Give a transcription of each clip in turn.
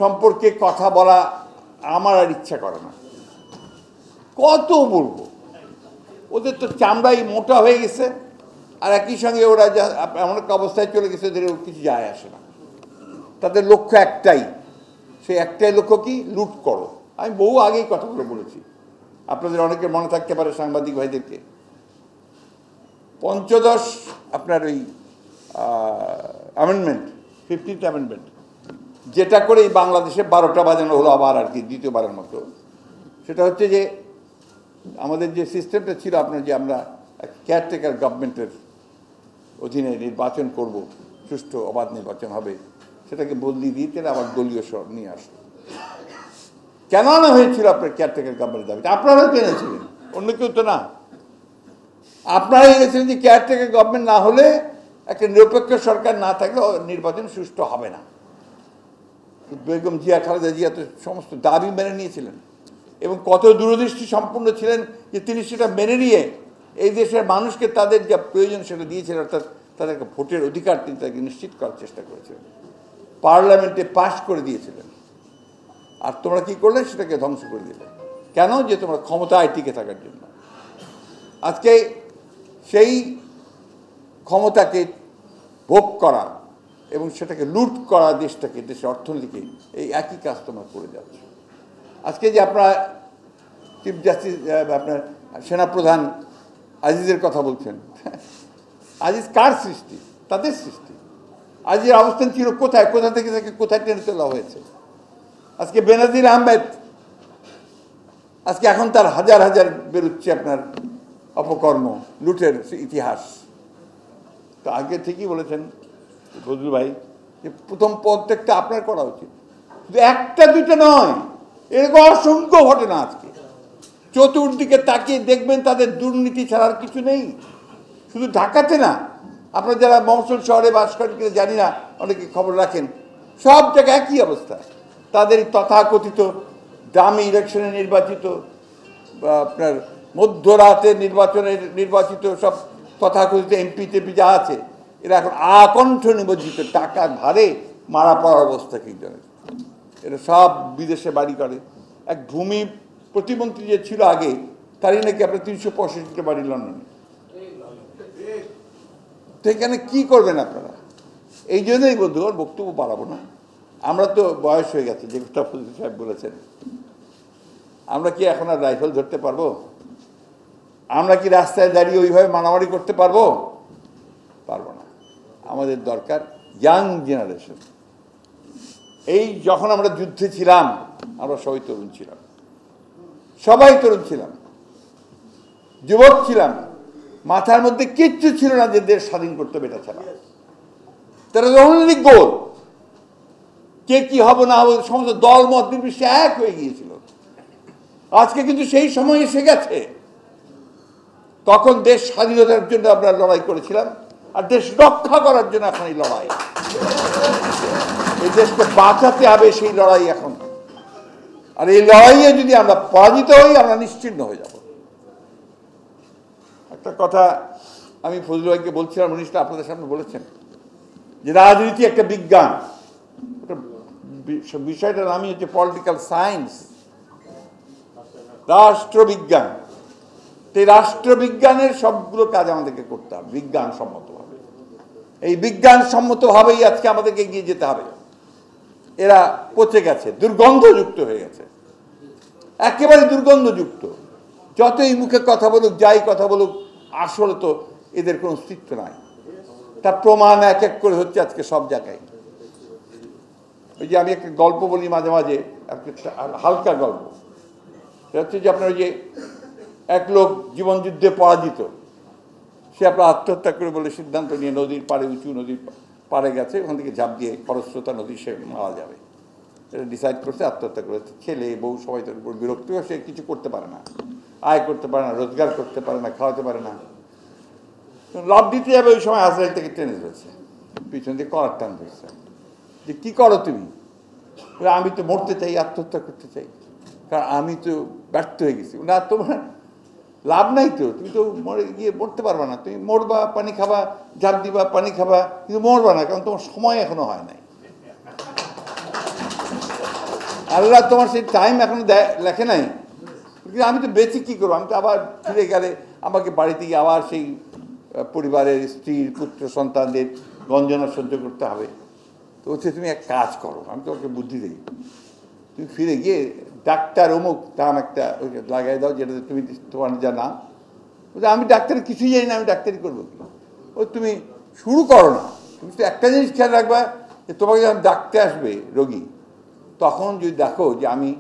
সম্পর্কে কথা বলা আমার আর ইচ্ছা করে না। কত বলবো, ওদের তো চামড়াই মোটা হয়ে গেছে, আর একই সঙ্গে ওরা যা এমন একটা অবস্থায় চলে গেছে ওদের কিছু যায় আসে না। তাদের লক্ষ্য একটাই, সেই একটাই লক্ষ্য কি? লুট করো। আমি বহু আগেই কথাগুলো বলেছি, আপনাদের অনেকের মনে থাকতে পারে সাংবাদিক ভাইদেরকে। পঞ্চদশ আপনার ওই অ্যামেন্ডমেন্ট, 15th অ্যামেন্ডমেন্ট, যেটা করে এই বাংলাদেশে 12টা বাজানো হলো আবার আর কি দ্বিতীয়বারের মতো, সেটা হচ্ছে যে আমাদের যে সিস্টেমটা ছিল আপনার, যে আমরা কেয়ারটেকার গভর্নমেন্টের অধীনে নির্বাচন করব, সুষ্ঠু অবাধ নির্বাচন হবে, সেটাকে বদলি দিয়ে তাহলে আবার দলীয় স্বর নিয়ে আসলো। কেন আনা হয়েছিল আপনার কেয়ারটেকার গভর্নমেন্টের দাবিতে? আপনারাও জেনেছিলেন, অন্য কেউ তো না। আপনারাই এনেছিলেন যে কেয়ারটেকার গভর্নমেন্ট না হলে, একটা নিরপেক্ষ সরকার না থাকলে নির্বাচন সুষ্ঠু হবে না। বেগম জিয়া, খালেদা জিয়া তো সমস্ত দাবি মেনে নিয়েছিলেন, এবং কত দূরদৃষ্টি সম্পন্ন ছিলেন যে তিনি সেটা মেনে নিয়ে এই দেশের মানুষকে তাদের যা প্রয়োজন সেটা দিয়েছিলেন, অর্থাৎ তাদেরকে ভোটের অধিকার তিনি তাকে নিশ্চিত করার চেষ্টা করেছিলেন, পার্লামেন্টে পাশ করে দিয়েছিলেন। আর তোমরা কি করলে? সেটাকে ধ্বংস করে দিলে। কেন? যে তোমরা ক্ষমতায় টিকে থাকার জন্য। আজকে সেই ক্ষমতাকে ভোগ করা এবং সেটাকে লুট করা, দেশটাকে, দেশের অর্থনীতিকে, এই একই কাজ তোমরা করে যাচ্ছ। আজকে যে আপনারা চিফ জাস্টিস, আপনার সেনাপ্রধান আজিজের কথা বলছেন, আজিজ কার সৃষ্টি? তাদের সৃষ্টি। আজিজের অবস্থান ছিল কোথায়? কোথা থেকে তাকে কোথায় টেনে তোলা হয়েছে? আজকে বেনাজির আহমেদ, আজকে এখন তার হাজার হাজার বেরোচ্ছে আপনার অপকর্ম, লুটের ইতিহাস। তো আগে ঠিকই বলেছেন ফজলুল ভাই, যে প্রথম প্রত্যেকটা আপনার করা উচিত, শুধু একটা দুইটা নয়, এরকম অসংখ্য ঘটনা। আজকে চতুর্দিকে তাকিয়ে দেখবেন তাদের দুর্নীতি ছাড়ার কিছু নেই। শুধু ঢাকাতে না, আপনারা যারা মফস্বল শহরে বাস করেন কিনা জানি না, অনেকে খবর রাখেন, সব জায়গায় একই অবস্থা। তাদের তথাকথিত দামি ইলেকশনে নির্বাচিত, আপনার মধ্যরাতে নির্বাচিত সব তথাকথিত এমপি টেপি যা আছে, এরা এখন আকণ্ঠ নিমজ্জিত, টাকার ভারে মারা পড়ার অবস্থা কি জানে। এরা সব বিদেশে বাড়ি করে। এক ভূমি প্রতিমন্ত্রী যে ছিল আগে, তারই নাকি আপনার 365টা বাড়ি লন্ডনে। তো এখানে কী করবেন আপনারা? এই জন্যই বন্ধুগণ, বক্তব্য বাড়াবো না, আমরা তো বয়স হয়ে গেছে, যে কথা ফজলুল সাহেব বলেছেন। আমরা কি এখন আর রাইফেল ধরতে পারবো? আমরা কি রাস্তায় দাঁড়িয়ে ওইভাবে মারামারি করতে পারবো? পারবো না। আমাদের দরকার ইয়াং জেনারেশন। এই যখন আমরা যুদ্ধে ছিলাম, আমরা সবাই তরুণ ছিলাম, সবাই তরুণ ছিলাম, যুবক ছিলাম, মাথার মধ্যে কিচ্ছু ছিল না যে দেশ স্বাধীন করতে হবে এটা ছাড়া। তারা অনলি গোল, কে কি হবে না হবে সমস্ত দল মত নির্বিশেষে এক হয়ে গিয়েছিল। আজকে কিন্তু সেই সময় এসে গেছে, তখন দেশ স্বাধীনতার জন্য আমরা লড়াই করেছিলাম, আর দেশ রক্ষা করার জন্য এখন এই লড়াই। এই দেশকে বাঁচাতে হবে, সেই লড়াই এখন। আর এই লড়াইয়ে যদি আমরা পরাজিত হই, আমরা নিশ্চিন্ন হয়ে যাব। একটা কথা আমি ফজলুল ভাইকে বলছিলাম, উনি আপনাদের সামনে বলেছেন যে রাজনীতি একটা বিজ্ঞান। বিষয়টার নামই হচ্ছে পলিটিক্যাল সায়েন্স, রাষ্ট্রবিজ্ঞান। এই রাষ্ট্রবিজ্ঞানের সবগুলো কাজ আমাদেরকে করতে হবে বিজ্ঞানসম্মতভাবে। এই বিজ্ঞানসম্মতভাবেই আজকে আমাদেরকে এগিয়ে যেতে হবে। এরা পচে গেছে, দুর্গন্ধযুক্ত হয়ে গেছে, একেবারে দুর্গন্ধযুক্ত। যতই মুখে কথা বলুক, যাই কথা বলুক, আসলে তো এদের কোনো অস্তিত্ব নাই। তার প্রমাণ এক এক করে হচ্ছে আজকে সব জায়গায়। ওই যে আমি একটা গল্প বলি মাঝে মাঝে, একটা হালকা গল্প। সেটা হচ্ছে যে আপনার ওই যে এক লোক জীবন যুদ্ধে পরাজিত, সে আপনার আত্মহত্যা করে বলে সিদ্ধান্ত নিয়ে নদীর পাড়ে, উঁচু নদীর পাড়ে গেছে, ওখান থেকে ঝাঁপ দিয়ে খরস্রোতা নদী সে মারা যাবে, এটা ডিসাইড করছে, আত্মহত্যা করেছে। ছেলে বউ সবাই তার উপর বিরক্ত, সে কিছু করতে পারে না, আয় করতে পারে না, রোজগার করতে পারে না, খাওয়াতে পারে না। লাভ দিতে যাবে, ওই সময় আজরাইল থেকে টেনে ধরেছে, পিছন দিয়ে কলার টান ধরছে, যে কী করো তুমি? আমি তো মরতে চাই, আত্মহত্যা করতে চাই, কারণ আমি তো ব্যর্থ হয়ে গেছি। না, তোমার লাভ নাই তো, তুমি তো মরে গিয়ে মরতে পারবা না, তুমি মরবা, পানি খাবা, ঝাঁপ দিবা, পানি খাবা, কিন্তু মরবা না, কারণ তোমার সময় এখনো হয় নাই। আল্লাহ তোমার সেই টাইম এখনো লেখে নাই, কিন্তু আমি তো বেঁচে কী করবো? আমি তো আবার ফিরে গেলে আমাকে বাড়িতে গিয়ে আবার সেই পরিবারের স্ত্রীর পুত্র সন্তানদের গঞ্জনা সহ্য করতে হবে। তো হচ্ছে তুমি এক কাজ করো, আমি তোমাকে বুদ্ধি দিই, তুমি ফিরে গিয়ে ডাক্তার অমুক নাম একটা লাগাই দাও, যেটাতে তুমি তোমার যা নাম, আমি ডাক্তার কিছুই জানি না, আমি ডাক্তারি করবো কি? তুমি শুরু করো না। তুমি তো একটা জিনিস খেয়াল রাখবা, যে তোমাকে যখন ডাকতে আসবে রোগী, তখন যদি দেখো যে আমি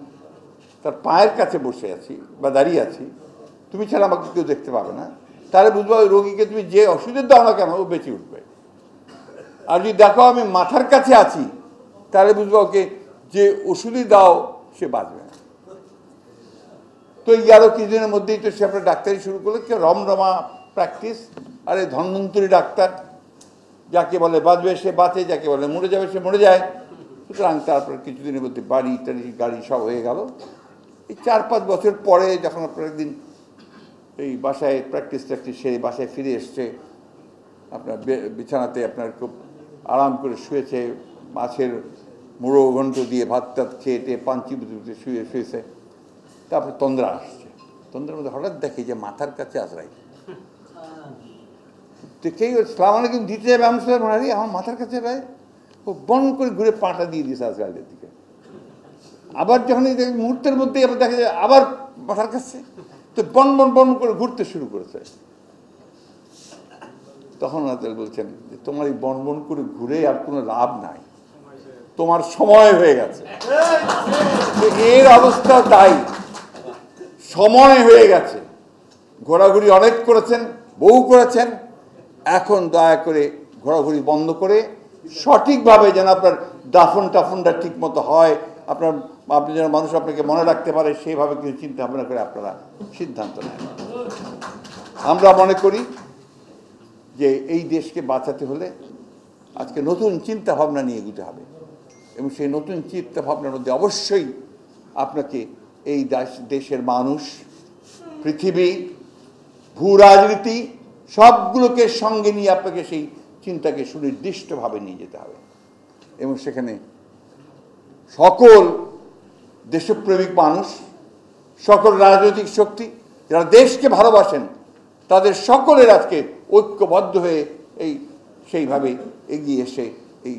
তার পায়ের কাছে বসে আছি বা দাঁড়িয়ে আছি, তুমি ছাড়া আমাকে কেউ দেখতে পাবে না, তাহলে বুঝবো ওই রোগীকে তুমি যে ওষুধের দাও না কেন ও বেঁচে উঠবে। আর যদি দেখো আমি মাথার কাছে আছি, তাহলে বুঝবো ওকে যে ওষুধই দাও সে বাঁচবে না। তো এই আরও কিছুদিনের মধ্যেই তো সে আপনার ডাক্তারি শুরু করলো, কেউ রমরমা প্র্যাকটিস। আর এই ধন্বন্তরী ডাক্তার, যাকে বলে বাঁচবে সে বাঁচে, যাকে বলে মরে যাবে সে মরে যায়। সুতরাং তারপর কিছুদিনের মধ্যে বাড়ি টাড়ি গাড়ি সব হয়ে গেল। এই 4-5 বছর পরে যখন আপনার একদিন এই বাসায় প্র্যাকটিস সেরে বাসায় ফিরে এসছে, আপনার বিছানাতে আপনার খুব আরাম করে শুয়েছে, মাছের মুড়ো ঘন্ট দিয়ে ভাত টাত খেয়ে পাঞ্চি বুঝে শুয়েছে। তারপরে তন্দ্রা আসছে, তন্দ্রার মধ্যে হঠাৎ দেখে যে মাথার কাছে আজরাইল। দেখেই সালাম আলাইকুম দিতে যাবে, আমি সালাম হারি আমার মাথার কাছে রায়, ও বন করে ঘুরে পাটা দিয়ে দিয়েছে আজরাইলের দিকে। আবার যখন মুহূর্তের মধ্যেই আবার দেখা যায় আবার মাথার কাছে, তো বন বন বন করে ঘুরতে শুরু করেছে। তখন আজরাইল বলছেন যে তোমার এই বন বন করে ঘুরে আর কোনো লাভ নাই, তোমার সময় হয়ে গেছে। এর অবস্থা তাই, সময় হয়ে গেছে। ঘোরাঘুরি অনেক করেছেন, বহু করেছেন, এখন দয়া করে ঘোরাঘুরি বন্ধ করে সঠিকভাবে যেন আপনার দাফন টাফনটা ঠিক মতো হয়, আপনি যেন মানুষ আপনাকে মনে রাখতে পারে, সেইভাবে কিছু চিন্তা ভাবনা করে আপনারা সিদ্ধান্ত নেন। আমরা মনে করি যে এই দেশকে বাঁচাতে হলে আজকে নতুন চিন্তা ভাবনা নিয়ে এগোতে হবে, এবং সেই নতুন চিন্তা ভাবনার মধ্যে অবশ্যই আপনাকে এই দেশের মানুষ, পৃথিবী, ভূ রাজনীতি সবগুলোকে সঙ্গে নিয়ে আপনাকে সেই চিন্তাকে সুনির্দিষ্টভাবে নিয়ে যেতে হবে। এবং সেখানে সকল দেশপ্রেমিক মানুষ, সকল রাজনৈতিক শক্তি যারা দেশকে ভালোবাসেন, তাদের সকলের আজকে ঐক্যবদ্ধ হয়ে সেইভাবে এগিয়ে এসে এই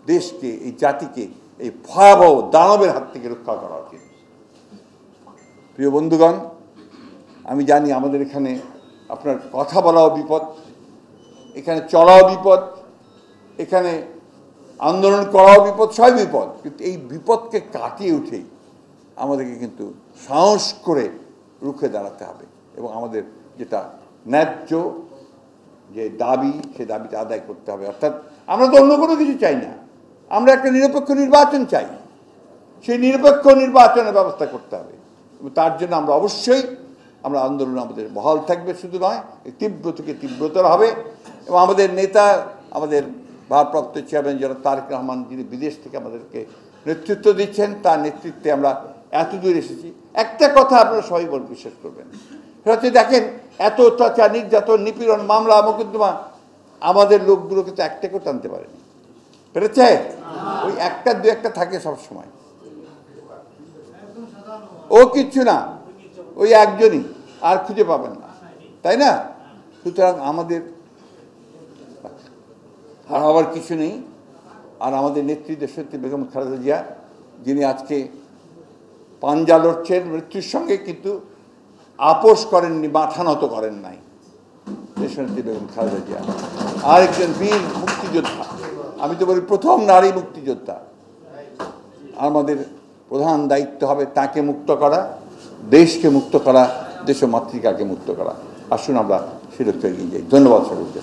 দেশকে, এই জাতিকে এই ভয়াবহ দানবের হাত থেকে রক্ষা করা উচিত। প্রিয় বন্ধুগণ, আমি জানি আমাদের এখানে আপনার কথা বলাও বিপদ, এখানে চলাও বিপদ, এখানে আন্দোলন করাও বিপদ, সবই বিপদ। কিন্তু এই বিপদকে কাটিয়ে উঠেই আমাদেরকে কিন্তু সাহস করে রুখে দাঁড়াতে হবে, এবং আমাদের যেটা ন্যায্য যে দাবি, সে দাবিটা আদায় করতে হবে। অর্থাৎ আমরা তো অন্য কোনো কিছু চাই না, আমরা একটা নিরপেক্ষ নির্বাচন চাই। সেই নিরপেক্ষ নির্বাচনের ব্যবস্থা করতে হবে, এবং তার জন্য আমরা অবশ্যই আন্দোলন আমাদের বহাল থাকবে, শুধু নয় তীব্র থেকে তীব্রতর হবে। এবং আমাদের নেতা, আমাদের ভারপ্রাপ্ত চেয়ারম্যান যারা তারেক রহমান, যিনি বিদেশ থেকে আমাদেরকে নেতৃত্ব দিচ্ছেন, তার নেতৃত্বে আমরা এত দূর এসেছি। একটা কথা আপনারা সবাই বিশ্বাস করবেন, সেটা হচ্ছে দেখেন এত অত্যাচার, নির্যাতন, নিপীড়ন, মামলা, মোকদ্দমা, আমাদের লোকগুলোকে তো একটাকেও টানতে পারেনি, পেরেছে? ওই একটা দু একটা থাকে সবসময়, ও কিচ্ছু না, ওই একজনই, আর খুঁজে পাবেন না, তাই না? সুতরাং আমাদের হারাবার কিছু নেই। আর আমাদের নেত্রী দেশনেত্রী বেগম খালেদা জিয়া, যিনি আজকে পাঞ্জা লড়ছেন মৃত্যুর সঙ্গে, কিন্তু আপোষ করেননি, মাথা নত করেন নাই। দেশনেত্রী বেগম খালেদা জিয়া আরেকজন বীর মুক্তিযোদ্ধা, আমি তো বলি প্রথম নারী মুক্তিযোদ্ধা। আমাদের প্রধান দায়িত্ব হবে তাকে মুক্ত করা, দেশকে মুক্ত করা, দেশ মাতৃকাকে মুক্ত করা। আসুন আমরা সে লক্ষ্যে এগিয়ে যাই। ধন্যবাদ সকলকে।